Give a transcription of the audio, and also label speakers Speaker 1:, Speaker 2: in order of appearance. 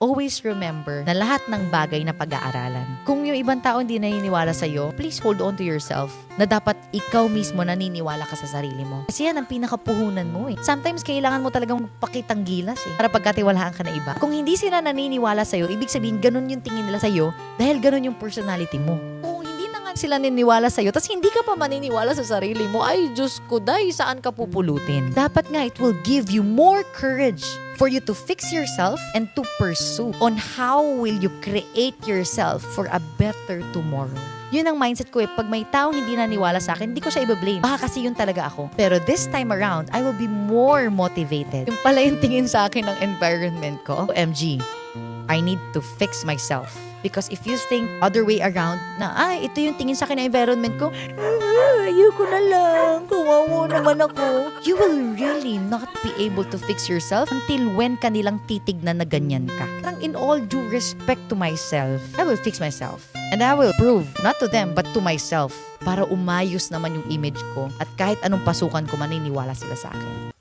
Speaker 1: always remember na lahat ng bagay na pag-aaralan. Kung yung ibang tao hindi naniniwala sa'yo, please hold on to yourself na dapat ikaw mismo naniniwala ka sa sarili mo. Kasi yan ang pinakapuhunan mo eh. Sometimes kailangan mo talagang pakitang gilas eh, para pagkatiwalaan ka na iba. Kung hindi sila naniniwala sa'yo, ibig sabihin ganun yung tingin nila sa'yo dahil ganun yung personality mo. Kung hindi na nga sila naniniwala sa'yo, tas hindi ka pa maniniwala sa sarili mo, ay Diyos ko, day, saan ka pupulutin? Dapat nga, it will give you more courage for you to fix yourself and to pursue on how will you create yourself for a better tomorrow. Yun ang mindset ko eh. Pag may taong hindi naniwala sa akin, hindi ko siya i-blame. Baka kasi yun talaga ako. Pero this time around, I will be more motivated. Yung pala yung tingin sa akin ng environment ko. OMG, I need to fix myself. Because if you think other way around, na ito yung tingin sa akin ng environment ko, ayoko na lang, kawawa naman ako. You will really not be able to fix yourself until when kanilang titignan na ganyan ka. Parang in all due respect to myself, I will fix myself. And I will prove, not to them, but to myself, para umayos naman yung image ko at kahit anong pasukan ko, maniniwala sila sa akin.